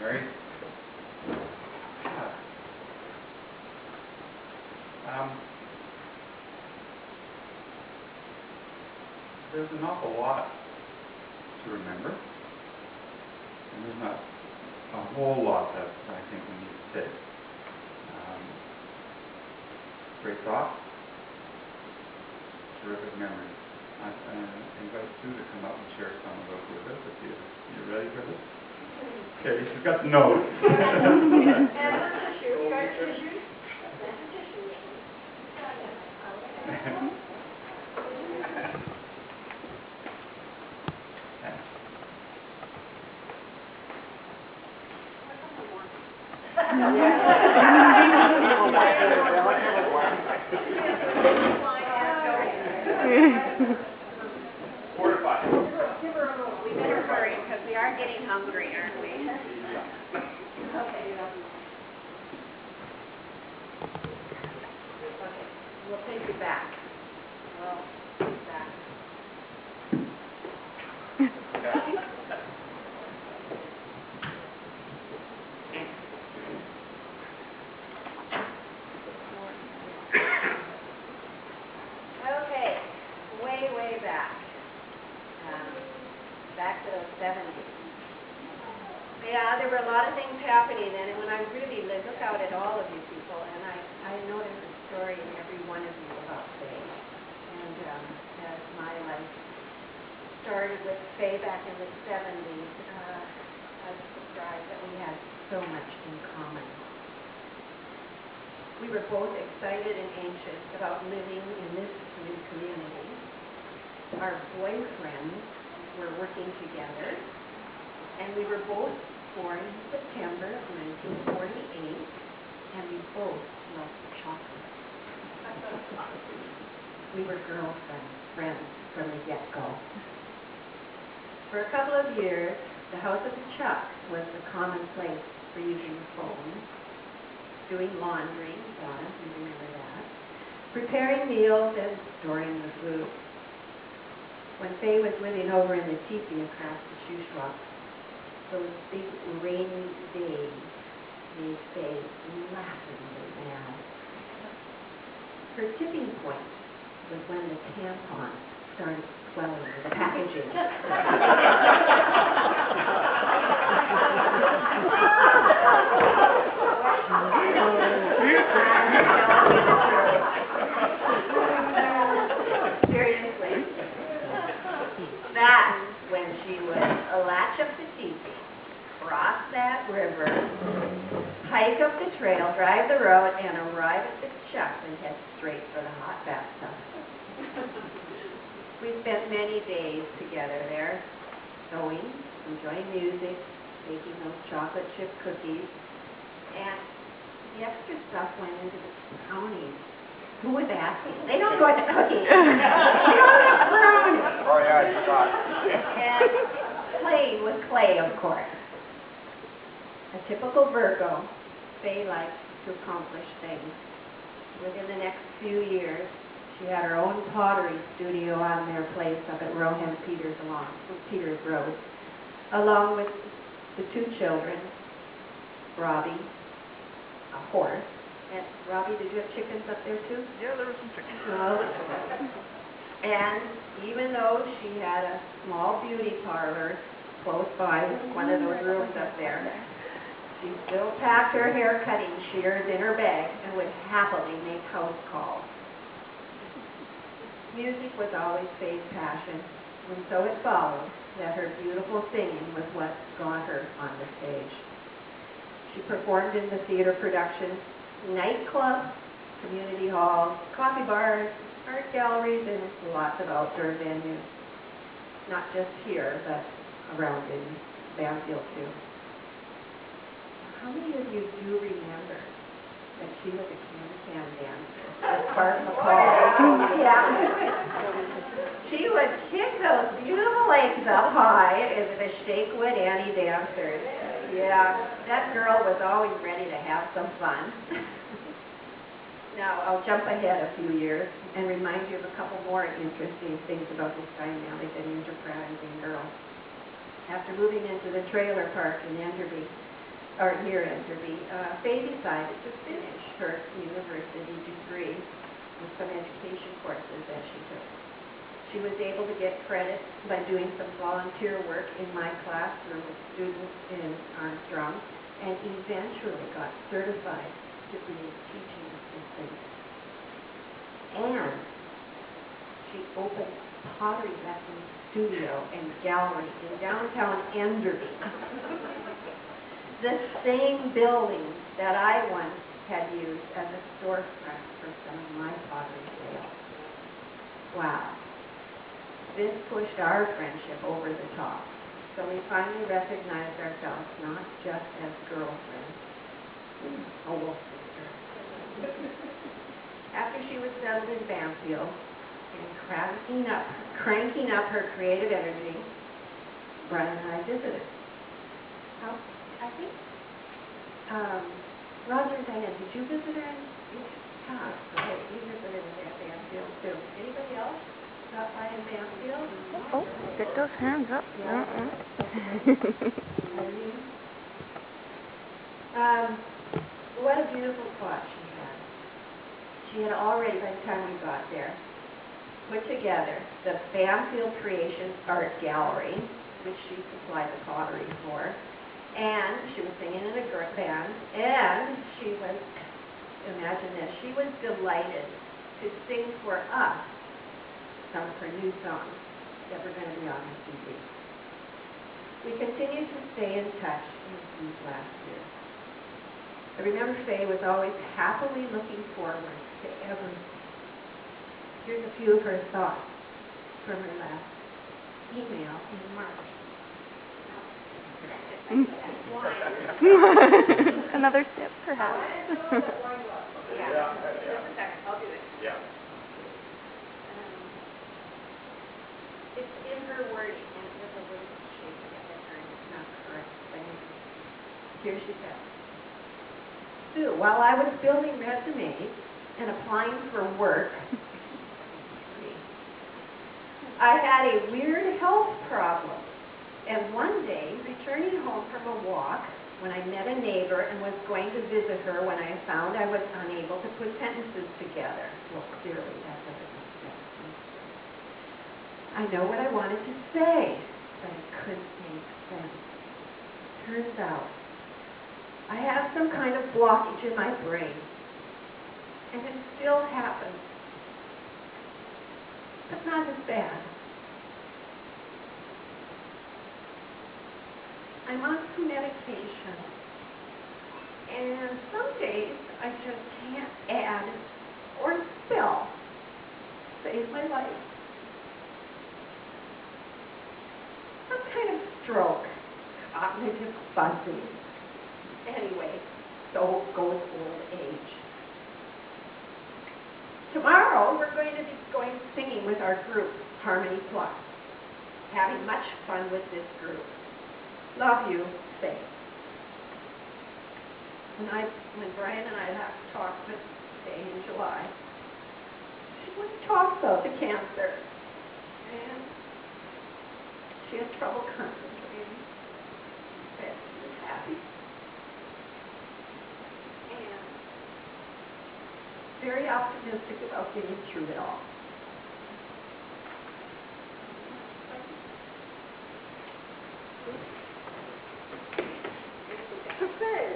Mary? There's an awful lot to remember, and there's not a whole lot that I think we need to say. Great thoughts, terrific memories. I invite Sue to come up and share some of those with us if you ready for this? Okay, she's got the notes. We better hurry because we are getting hungry, aren't we? Okay. We'll take you back. Okay, way back. Back to the 70s. Yeah, there were a lot of things happening then, and when I really look out at all of you people, and I know there's a story in every one of you about Fay. And as my life started with Fay back in the 70s, I was surprised that we had so much in common. We were both excited and anxious about living in this new community. Our boyfriends were working together, and we were both born in September of 1948, and we both loved chocolate. We were girlfriends, friends from the get-go. For a couple of years, the house of the Chuck was the common place for using the phone, doing laundry, Donna, you remember that, preparing meals, and storing the food. When Fay was living over in the teepee across the shoe shop, those big rainy days made Fay laughingly mad. Her tipping point was when the tampon started swelling with the packaging. Seriously. That's when she would latch up the teepee, cross that river, hike up the trail, drive the road, and arrive at the Chuck and head straight for the hot bathtub. We spent many days together there, sewing, enjoying music, baking those chocolate chip cookies, and the extra stuff went into the brownies. Who was asking? They don't go into cookies. They don't have brownies. Oh, yeah, I forgot. And playing with clay, of course. A typical Virgo, Fay likes to accomplish things. Within the next few years, she had her own pottery studio on their place up at Rohan Peters Road, along with the two children, Robbie, a horse. And Robbie, did you have chickens up there too? Yeah, there were some chickens. And even though she had a small beauty parlor close by one of those rooms up there, she still packed her hair cutting shears in her bag and would happily make house calls. Music was always Fay's passion, and so it followed that her beautiful singing was what got her on the stage. She performed in the theater productions, nightclubs, community halls, coffee bars, art galleries, and lots of outdoor venues. Not just here, but around in Banfield too. How many of you do remember that she was a can dancer as part of the call? Yeah. She would kick those beautiful legs up high as the Shakewood Annie dancers. Yeah, that girl was always ready to have some fun. Now, I'll jump ahead a few years and remind you of a couple more interesting things about this dynamic and enterprising girl. After moving into the trailer park in Enderby, or here in Derby, Fay decided to finish her university degree with some education courses that she took. She was able to get credit by doing some volunteer work in my classroom with students in Armstrong, and eventually got certified to be a teaching assistant. And she opened a pottery lesson studio and gallery in downtown Enderby. The same building that I once had used as a storefront for some of my pottery sales. Wow. This pushed our friendship over the top. So we finally recognized ourselves not just as girlfriends, a wolf sister. After she was settled in Banfield and cranking up her creative energy, Brian and I visited. I think, Roger and Diane, did you visit her? Yeah, great. We visited her at Banfield too. Anybody else? Stop by in Banfield? Oh, get those hands up. Yeah. What a beautiful spot she had. She had already, by the time we got there, put together the Banfield Creations Art Gallery, which she supplied the pottery for, and she was singing in a band, and she was, imagine this, she was delighted to sing for us some of her new songs that were going to be on the CD. We continued to stay in touch in these last years. I remember Fay was always happily looking forward to everything. Here's a few of her thoughts from her last email in March. Another sip, perhaps. Yeah, just a second, I'll do it. Yeah. It's in her wording, and it was a little shaky at the time. It's not correct. But here she says, Sue, while I was building resumes and applying for work, I had a weird health problem. And one day, returning home from a walk, when I met a neighbor and was going to visit her, when I found I was unable to put sentences together. Well, clearly that doesn't make sense. I know what I wanted to say, but it couldn't make sense. Turns out, I have some kind of blockage in my brain, and it still happens, but not as bad. I'm on some medication, and some days I just can't add or spell. Save my life. Some kind of stroke, cognitive fuzzing. Anyway, so goes old age. Tomorrow we're going to be going singing with our group, Harmony Plus. Having much fun with this group. Love you, Fay. When Brian and I last talked with Fay in July, she wouldn't talk about the cancer, and she had trouble concentrating. She said she was happy and very optimistic about getting through it all. Good.